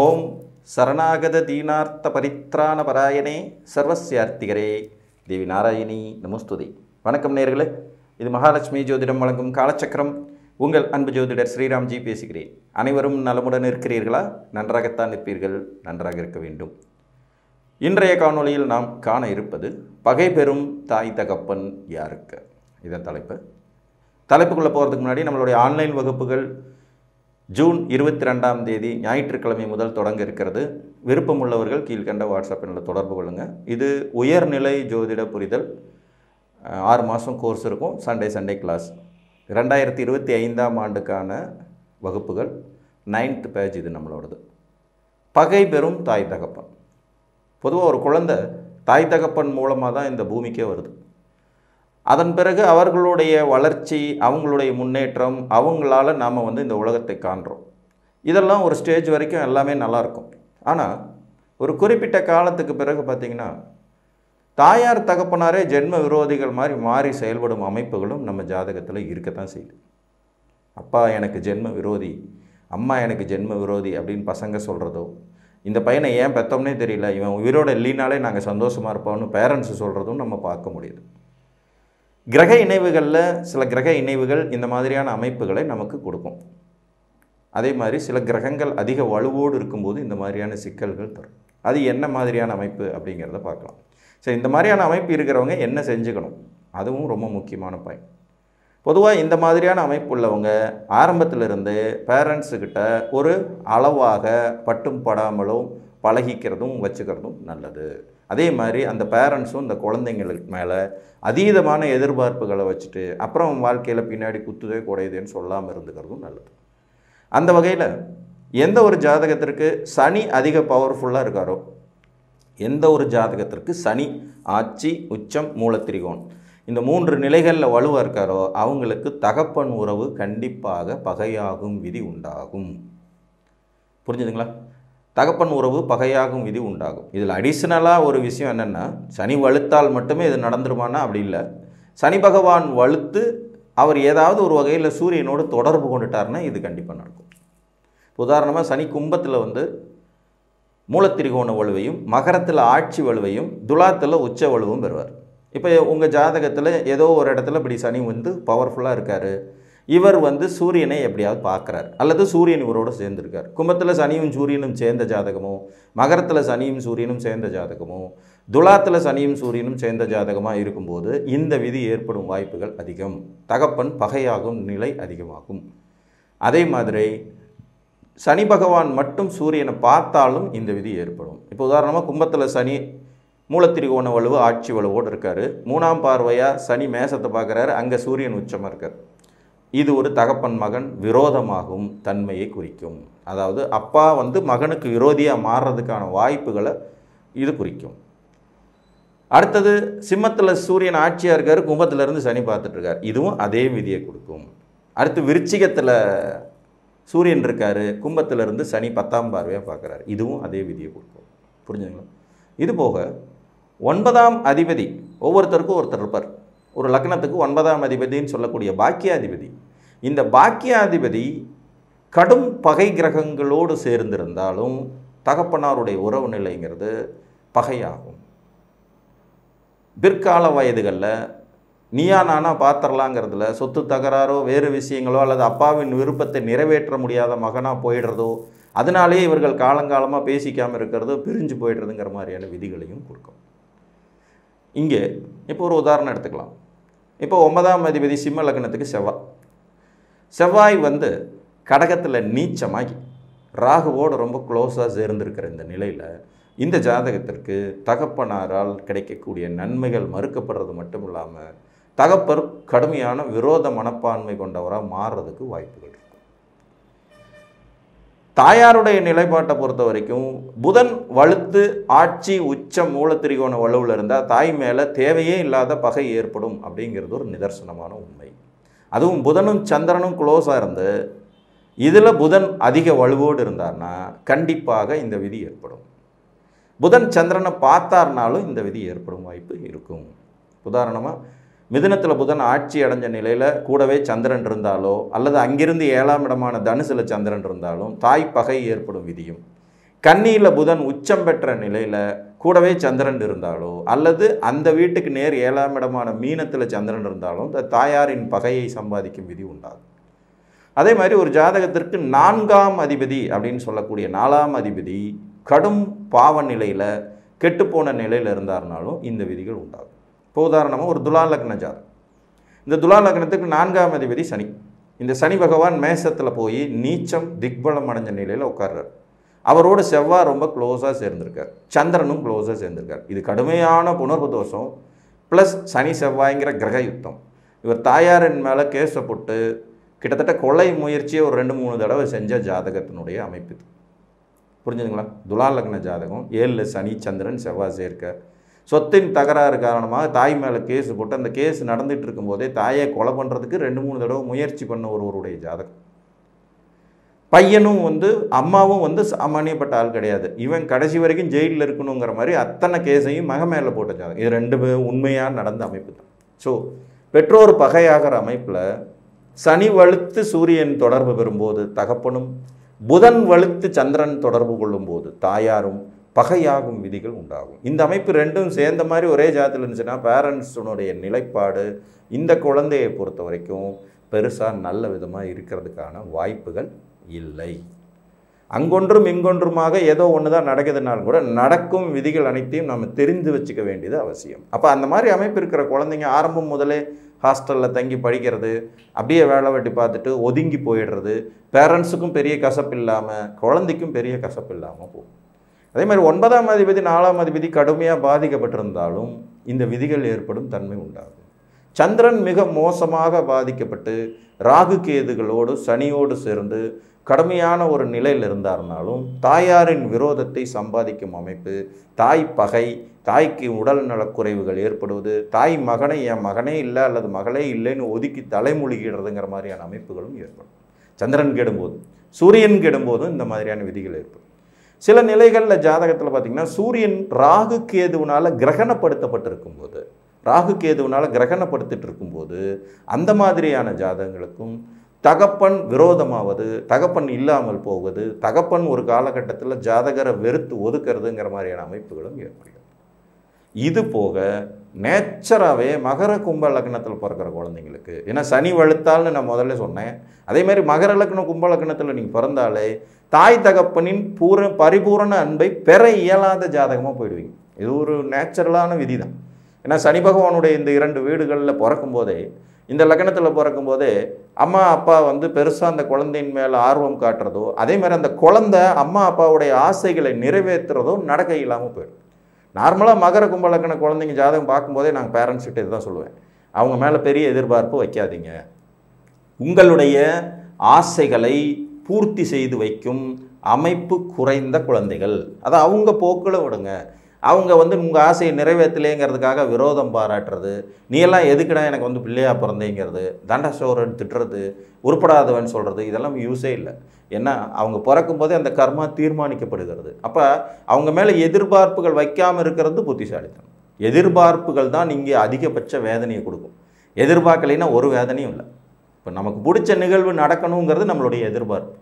ஓம் சரணாகத தீனார்த்த பரித்ராண பராயணே சர்வஸ்யார்த்திகரே தேவி நாராயணி நமஸ்துதி. வணக்கம் நேயர்களே, இது மகாலட்சுமி ஜோதிடம் வழங்கும் காலச்சக்கரம். உங்கள் அன்பு ஜோதிடர் ஸ்ரீராம்ஜி பேசுகிறேன். அனைவரும் நலமுடன் இருக்கிறீர்களா? நன்றாகத்தான் இருப்பீர்கள், நன்றாக இருக்க வேண்டும். இன்றைய காணொளியில் நாம் காண இருப்பது பகை பெறும் தாய் தகப்பன் யாருக்கு? இதன் தலைப்புக்குள்ளே போகிறதுக்கு முன்னாடி நம்மளுடைய ஆன்லைன் வகுப்புகள் ஜூன் 22ஆம் தேதி ஞாயிற்றுக்கிழமை முதல் தொடங்க இருக்கிறது. விருப்பமுள்ளவர்கள் கீழ்கண்ட வாட்ஸ்அப் எண்ணில் தொடர்பு கொள்ளுங்கள். இது உயர்நிலை ஜோதிட புரிதல் 6 மாதம் கோர்ஸ் இருக்கும். Sunday class. 2025ஆம் ஆண்டுக்கான வகுப்புகள் 9th பேஜ் இது நம்மளோடது. பகை பெறும் தாய் தகப்பன். பொதுவாக ஒரு குழந்தை தாய் தகப்பன் மூலமாக தான் இந்த பூமிக்கே வருது. அதன் பிறகு அவர்களுடைய வளர்ச்சி, அவங்களுடைய முன்னேற்றம், அவங்களால நாம் இந்த உலகத்தை காண்றோம். இதெல்லாம் ஒரு ஸ்டேஜ் வரைக்கும் எல்லாமே நல்லாயிருக்கும். ஆனால் ஒரு குறிப்பிட்ட காலத்துக்கு பிறகு பார்த்திங்கன்னா தாயார் தகப்பனாரே ஜென்ம விரோதிகள் மாறி செயல்படும் அமைப்புகளும் நம்ம ஜாதகத்தில் இருக்கத்தான் செய்யுது. அப்பா எனக்கு ஜென்ம விரோதி, அம்மா எனக்கு ஜென்ம விரோதி அப்படின்னு பசங்க சொல்கிறதோ, இந்த பையனை ஏன் பெற்றோம்னே தெரியல, இவன் உயிரோடு இல்லைனாலே நாங்கள் சந்தோஷமாக இருப்போம்னு பேரண்ட்ஸ் சொல்கிறதும் நம்ம பார்க்க முடியுது. கிரக இணைவுகளில் சில கிரக இணைவுகள் இந்த மாதிரியான அமைப்புகளை நமக்கு கொடுக்கும். அதே மாதிரி சில கிரகங்கள் அதிக வலுவோடு இருக்கும்போது இந்த மாதிரியான சிக்கல்கள் தரும். அது என்ன மாதிரியான அமைப்பு அப்படிங்கிறத பார்க்கலாம். சரி, இந்த மாதிரியான அமைப்பு இருக்கிறவங்க என்ன செஞ்சுக்கணும், அதுவும் ரொம்ப முக்கியமான பாயிண்ட். பொதுவாக இந்த மாதிரியான அமைப்பு உள்ளவங்க ஆரம்பத்திலிருந்து பேரண்ட்ஸுக்கிட்ட ஒரு அளவாக பட்டும் படாமலும் பழகிக்கிறதும் வச்சுக்கிறதும் நல்லது. அதே மாதிரி அந்த பேரண்ட்ஸும் இந்த குழந்தைங்களுக்கு மேலே அதீதமான எதிர்பார்ப்புகளை வச்சுட்டு அப்புறம் வாழ்க்கையில் பின்னாடி குத்துதே குடையுதுன்னு சொல்லாமல் இருந்துக்கிறதும் நல்லது. அந்த வகையில் எந்த ஒரு ஜாதகத்திற்கு சனி அதிக பவர்ஃபுல்லாக இருக்காரோ, எந்த ஒரு ஜாதகத்திற்கு சனி ஆட்சி, உச்சம், மூலத்திரிகோணம் இந்த 3 நிலைகளில் வலுவாக இருக்காரோ அவங்களுக்கு தகப்பன் உறவு கண்டிப்பாக பகையாகும் விதி உண்டாகும். புரிஞ்சுதுங்களா? தகப்பன் உறவு பகையாகும் விதி உண்டாகும். இதில் அடிஷ்னலாக ஒரு விஷயம் என்னென்னா, சனி வலுத்தால் மட்டுமே இது நடந்துருமானா அப்படி இல்லை. சனி பகவான் வலுத்து அவர் ஏதாவது ஒரு வகையில் சூரியனோடு தொடர்பு கொண்டுட்டார்னா இது கண்டிப்பாக நடக்கும். உதாரணமாக சனி கும்பத்தில் மூலத்திரிகோண வலுவையும், மகரத்தில் ஆட்சி வலுவையும், துலாத்தில் உச்ச வலுவும் பெறுவார். இப்போ உங்கள் ஜாதகத்தில் ஏதோ ஒரு இடத்துல இப்படி சனி பவர்ஃபுல்லாக இருக்கார். இவர் சூரியனை எப்படியாவது பார்க்குறார், அல்லது சூரியன் இவரோடு சேர்ந்துருக்கார். கும்பத்தில் சனியும் சூரியனும் சேர்ந்த ஜாதகமோ, மகரத்தில் சனியும் சூரியனும் சேர்ந்த ஜாதகமோ, துலாத்தில் சனியும் சூரியனும் சேர்ந்த ஜாதகமாக இருக்கும்போது இந்த விதி ஏற்படும் வாய்ப்புகள் அதிகம். தகப்பன் பகையாகும் நிலை அதிகமாகும். அதே மாதிரி சனி பகவான் மட்டும் சூரியனை பார்த்தாலும் இந்த விதி ஏற்படும். இப்போ உதாரணமாக கும்பத்தில் சனி மூலத்திரிகோண வலுவு ஆட்சி வலுவோடு இருக்கார். 3ஆம் பார்வையாக சனி மேசத்தை பார்க்குறாரு, அங்கே சூரியன் உச்சமாக இருக்கார். இது ஒரு தகப்பன் மகன் விரோதமாகும் தன்மையை குறிக்கும். அதாவது அப்பா மகனுக்கு விரோதியாக மாறுறதுக்கான வாய்ப்புகளை இது குறிக்கும். அடுத்தது சிம்மத்தில் சூரியன் ஆட்சியாக இருக்கார், கும்பத்திலேருந்து சனி பார்த்துட்ருக்கார். இதுவும் அதே விதியை கொடுக்கும். அடுத்து விருச்சிகத்தில் சூரியன் இருக்கார், கும்பத்திலேருந்து சனி 10ஆம் பார்வையாக பார்க்குறாரு. இதுவும் அதே விதியை கொடுக்கும். புரிஞ்சுங்களா? இது போக 9ஆம் அதிபதி ஒவ்வொருத்தருக்கும் ஒருத்தர் இருப்பார். ஒரு லக்னத்துக்கு 9ஆம் அதிபதின்னு சொல்லக்கூடிய பாக்கியாதிபதி. இந்த பாக்கியாதிபதி கடும் பகை கிரகங்களோடு சேர்ந்திருந்தாலும் தகப்பனாருடைய உறவு நிலைங்கிறது பகையாகும். பிற்கால வயதுகளில் நீயா நானா பார்த்துடலாங்கிறதுல சொத்து தகராறோ வேறு விஷயங்களோ அல்லது அப்பாவின் விருப்பத்தை நிறைவேற்ற முடியாத மகனாக போயிடுறதோ, அதனாலே இவர்கள் காலங்காலமாக பேசிக்காமல் இருக்கிறதோ, பிரிஞ்சு போயிடுறதுங்கிற மாதிரியான விதிகளையும் கொடுக்கும். இங்கே இப்போ ஒரு உதாரணம் எடுத்துக்கலாம். இப்போ 9ஆம் அதிபதி சிம்ம லக்னத்துக்கு செவ்வாய் கடகத்தில் நீச்சமாகி ராகுவோடு ரொம்ப க்ளோஸாக சேர்ந்திருக்கிற இந்த நிலையில் இந்த ஜாதகத்திற்கு தகப்பனாரால் கிடைக்கக்கூடிய நன்மைகள் மறுக்கப்படுறது மட்டும் இல்லாமல் தகப்பர் கடுமையான விரோத மனப்பான்மை கொண்டவராக மாறுறதுக்கு வாய்ப்புகள் இருக்கும். தாயாருடைய நிலைப்பாட்டை பொறுத்த வரைக்கும் புதன் வலுத்து ஆட்சி உச்சம் மூலத்திரிகோண வலுவில் இருந்தால் தாய் மேலே தேவையே இல்லாத பகை ஏற்படும் அப்படிங்கிறது ஒரு நிதர்சனமான உண்மை. அதுவும் புதனும் சந்திரனும் க்ளோஸாக இருந்து இதில் புதன் அதிக வலுவோடு இருந்தார்னா கண்டிப்பாக இந்த விதி ஏற்படும். புதன் சந்திரனை பார்த்தார்னாலும் இந்த விதி ஏற்படும் வாய்ப்பு இருக்கும். உதாரணமாக மிதுனத்தில் புதன் ஆட்சி அடைஞ்ச நிலையில் கூடவே சந்திரன் இருந்தாலோ அல்லது அங்கிருந்து 7ஆம் இடமான தனுசில் சந்திரன் இருந்தாலும் தாய் பகை ஏற்படும் விதியும், கன்னியில் புதன் உச்சம் பெற்ற நிலையில் கூடவே சந்திரன் இருந்தாலோ அல்லது அந்த வீட்டுக்கு நேர் 7ஆம் இடமான மீனத்தில் சந்திரன் இருந்தாலும் இந்த தாயாரின் பகையை சம்பாதிக்கும் விதி உண்டாகும். அதே மாதிரி ஒரு ஜாதகத்திற்கு 4ஆம் அதிபதி அப்படின்னு சொல்லக்கூடிய 4ஆம் அதிபதி கடும் பாவ நிலையில் கெட்டுப்போன நிலையில் இருந்தார்னாலும் இந்த விதிகள் உண்டாகும். இப்போ உதாரணமாக ஒரு துலா லக்ன ஜாதகம். இந்த துலா லக்னத்துக்கு 4ஆம் அதிபதி சனி. இந்த சனி பகவான் மேசத்தில் போய் நீச்சம் திக்பலம் அடைஞ்ச நிலையில் உட்கார்றார். அவரோடு செவ்வாய் ரொம்ப க்ளோஸாக சேர்ந்திருக்கார், சந்திரனும் க்ளோஸாக சேர்ந்திருக்கார். இது கடுமையான புணர்வு தோஷம் ப்ளஸ் சனி செவ்வாய்ங்கிற கிரக யுத்தம். இவர் தாயாரின் மேலே கேஸை போட்டு கிட்டத்தட்ட கொலை முயற்சியை ஒரு 2-3 தடவை செஞ்ச ஜாதகத்தினுடைய அமைப்பு இது. புரிஞ்சுதுங்களா? துலா லக்ன ஜாதகம் 7ல் சனி சந்திரன் செவ்வாய் சேர்க்க, சொத்தின் தகராறு காரணமாக தாய் மேலே கேஸு போட்டு அந்த கேஸ் நடந்துகிட்டு இருக்கும்போதே தாயை கொலை பண்ணுறதுக்கு 2-3 தடவை முயற்சி பண்ண ஒருவருடைய ஜாதகம். பையனும் அம்மாவும் சாமானியப்பட்ட ஆள் கிடையாது. இவன் கடைசி வரைக்கும் ஜெயிலில் இருக்கணுங்கிற மாதிரி அத்தனை கேஸையும் மக மேலே போட்ட ஜாதகம். இது 2 உண்மையாக நடந்த அமைப்பு தான். ஸோ பெற்றோர் பகையாகிற அமைப்பில் சனி வலுத்து சூரியன் தொடர்பு பெறும்போது தகப்பனும், புதன் வலுத்து சந்திரன் தொடர்பு கொள்ளும்போது தாயாரும் பகையாகும் விதிகள் உண்டாகும். இந்த அமைப்பு 2ம் சேர்ந்த மாதிரி ஒரே ஜாதத்தில் இருந்துச்சுன்னா பேரண்ட்ஸுடைய நிலைப்பாடு இந்த குழந்தையை பொறுத்த வரைக்கும் பெருசாக நல்ல விதமாக இருக்கிறதுக்கான வாய்ப்புகள் இல்லை. அங்கொன்றும் இங்கொன்றுமாக ஏதோ ஒன்று தான் நடக்குதுனாலும் கூட நடக்கும் விதிகள் அனைத்தையும் நம்ம தெரிந்து வச்சுக்க வேண்டியது அவசியம். அப்போ அந்த மாதிரி அமைப்பு இருக்கிற குழந்தைங்க ஆரம்பம் முதலே ஹாஸ்டலில் தங்கி படிக்கிறது, அப்படியே வேலை வெட்டி பார்த்துட்டு ஒதுங்கி போயிடுறது, பேரண்ட்ஸுக்கும் பெரிய கசப்பு இல்லாமல் குழந்தைக்கும் பெரிய கசப்பு இல்லாமல் போகும். அதே மாதிரி 9ஆம் அதிபதி 4ஆம் அதிபதி கடுமையாக பாதிக்கப்பட்டிருந்தாலும் இந்த விதிகள் ஏற்படும் தன்மை உண்டாகும். சந்திரன் மிக மோசமாக பாதிக்கப்பட்டு ராகு கேதுகளோடு சனியோடு சேர்ந்து கடுமையான ஒரு நிலையில் இருந்தார்னாலும் தாயாரின் விரோதத்தை சம்பாதிக்கும் அமைப்பு, தாய் பகை, தாய்க்கு உடல் நலக்குறைவுகள் ஏற்படுவது, தாய் மகனை என் மகனே இல்லை அல்லது மகளே இல்லைன்னு ஒதுக்கி தலைமொழிகிறதுங்கிற மாதிரியான அமைப்புகளும் ஏற்படும். சந்திரன் கெடும்போது, சூரியன் கெடும்போதும் இந்த மாதிரியான விதிகள் ஏற்படும். சில நிலைகளில் ஜாதகத்தில் பார்த்திங்கன்னா சூரியன் ராகு கேதுவினால் கிரகணப்படுத்தப்பட்டிருக்கும் போது, ராகு கேதுவினால் கிரகணப்படுத்திட்டு இருக்கும்போது அந்த மாதிரியான ஜாதகங்களுக்கும் தகப்பன் விரோதமாவது, தகப்பன் இல்லாமல் போவது, தகப்பன் ஒரு காலகட்டத்தில் ஜாதகரை வெறுத்து ஒதுக்கிறதுங்கிற மாதிரியான அமைப்புகளும் ஏற்படுகிறது. இது போக நேச்சராகவே மகர கும்ப லக்னத்தில் பிறக்கிற குழந்தைங்களுக்கு, ஏன்னா சனி வலுத்தால்னு நான் முதல்ல சொன்னேன், அதே மாதிரி மகர லக்னம் கும்ப லக்னத்தில் நீங்கள் பிறந்தாலே தாய் தகப்பனின் பரிபூரண அன்பை பெற இயலாத ஜாதகமாக போயிடுவீங்க. இது ஒரு நேச்சுரலான விதி தான். ஏன்னா சனி பகவானுடைய இந்த 2 வீடுகளில் பிறக்கும் போதே, இந்த லக்னத்தில் பிறக்கும் போதே அம்மா அப்பா பெருசாக அந்த குழந்தையின் மேலே ஆர்வம் காட்டுறதோ, அதே மாதிரி அந்த குழந்தை அம்மா அப்பாவுடைய ஆசைகளை நிறைவேற்றுறதோ நடக்க இல்லாமல் போயிடும். நார்மலாக மகர கும்ப லக்ன குழந்தைங்க ஜாதகம் பார்க்கும்போதே நாங்கள் பேரண்ட்ஸ்கிட்ட இதுதான் சொல்லுவேன், அவங்க மேலே பெரிய எதிர்பார்ப்பு வைக்காதீங்க. உங்களுடைய ஆசைகளை பூர்த்தி செய்து வைக்கும் அமைப்பு குறைந்த குழந்தைகள், அதை அவங்க போக்கில் விடுங்க. அவங்க உங்கள் ஆசையை நிறைவேற்றலேங்கிறதுக்காக விரோதம் பாராட்டுறது, நீ எல்லாம் எதுக்குடா எனக்கு பிள்ளையாக பிறந்தேங்கிறது, தண்டசோரன் திட்டுறது, உருப்படாதவன் சொல்கிறது, இதெல்லாம் யூஸே இல்லை. ஏன்னா அவங்க பிறக்கும் போதே அந்த கர்மா தீர்மானிக்கப்படுகிறது. அப்போ அவங்க மேலே எதிர்பார்ப்புகள் வைக்காமல் இருக்கிறது புத்திசாலித்தனம். எதிர்பார்ப்புகள் தான் இங்கே அதிகபட்ச வேதனையை கொடுக்கும். எதிர்பார்க்கலைன்னா ஒரு வேதனையும் இல்லை. இப்போ நமக்கு பிடிச்ச நிகழ்வு நடக்கணுங்கிறது நம்மளுடைய எதிர்பார்ப்பு.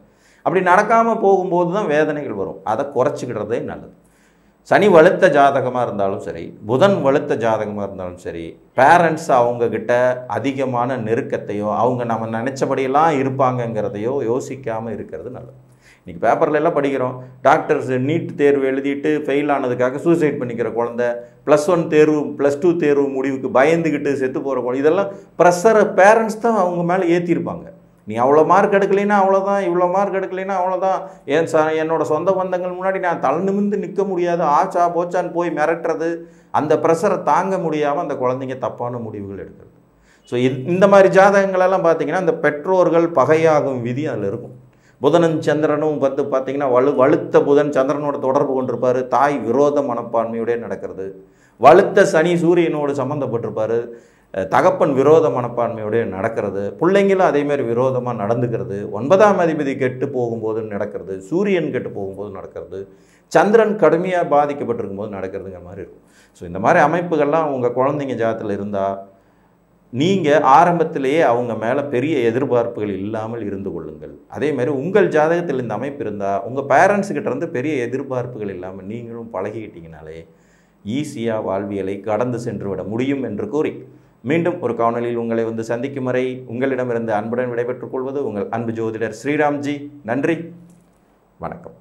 அப்படி நடக்காமல் போகும்போது தான் வேதனைகள் வரும். அதை குறைச்சிக்கிடுறதே நல்லது. சனி வலுத்த ஜாதகமாக இருந்தாலும் சரி, புதன் வலுத்த ஜாதகமாக இருந்தாலும் சரி, பேரண்ட்ஸ் அவங்கக்கிட்ட அதிகமான நெருக்கத்தையோ அவங்க நம்ம நினச்சபடியெல்லாம் இருப்பாங்கங்கிறதையோ யோசிக்காமல் இருக்கிறது நல்லது. இன்றைக்கி பேப்பரில் எல்லாம் படிக்கிறோம், டாக்டர்ஸ் நீட் தேர்வு எழுதிட்டு ஃபெயில் ஆனதுக்காக சூசைட் பண்ணிக்கிற குழந்தை, +1 தேர்வு +2 தேர்வு முடிவுக்கு பயந்துக்கிட்டு செத்து போகிற குழந்தை, இதெல்லாம் ப்ரெஷரை பேரண்ட்ஸ் தான் அவங்க மேலே ஏற்றிருப்பாங்க. நீ அவ்வளோ மார்க் எடுக்கலைன்னா அவ்வளோதான், இவ்வளோ மார்க் எடுக்கலைன்னா அவ்வளோதான், என்னோட சொந்த பந்தங்கள் முன்னாடி நான் தலை நிமிர்ந்து நிற்க முடியாது, ஆச்சா போச்சான்னு போய் மிரட்டுறது, அந்த ப்ரெஷரை தாங்க முடியாமல் அந்த குழந்தைங்க தப்பான முடிவுகள் எடுக்கிறது. ஸோ இந்த மாதிரி ஜாதகங்களெல்லாம் பார்த்திங்கன்னா அந்த பெற்றோர்கள் பகையாகும் விதி அதில் இருக்கும். புதனும் சந்திரனும் பார்த்திங்கன்னா வலுத்த புதன் சந்திரனோட தொடர்பு கொண்டிருப்பார், தாய் விரோத மனப்பான்மையோடே நடக்கிறது. வலுத்த சனி சூரியனோடு சம்மந்தப்பட்டிருப்பார், தகப்பன் விரோத மனப்பான்மையோடய நடக்கிறது. பிள்ளைங்களும் அதேமாதிரி விரோதமாக நடந்துக்கிறது. 9ஆம் அதிபதி கெட்டு போகும்போது நடக்கிறது, சூரியன் கெட்டு போகும்போது நடக்கிறது, சந்திரன் கடுமையாக பாதிக்கப்பட்டிருக்கும் போது நடக்கிறதுங்கிற மாதிரி இருக்கும். ஸோ இந்த மாதிரி அமைப்புகள்லாம் உங்கள் குழந்தைங்க ஜாதத்தில் இருந்தால் நீங்கள் ஆரம்பத்திலேயே அவங்க மேலே பெரிய எதிர்பார்ப்புகள் இல்லாமல் இருந்து கொள்ளுங்கள். அதே மாதிரி உங்கள் ஜாதகத்தில் இந்த அமைப்பு இருந்தால் உங்கள் பேரண்ட்ஸுக்கிட்ட இருந்து பெரிய எதிர்பார்ப்புகள் இல்லாமல் நீங்களும் பழகிக்கிட்டீங்கனாலே ஈஸியாக வாழ்வியலை கடந்து சென்று விட முடியும் என்று கூறி மீண்டும் ஒரு காணொலியில் உங்களை வந்து சந்திக்கும் வரை உங்களிடமிருந்து அன்புடன் விடைபெற்றுக் கொள்வது உங்கள் அன்பு ஜோதிடர் ஸ்ரீராம்ஜி. நன்றி, வணக்கம்.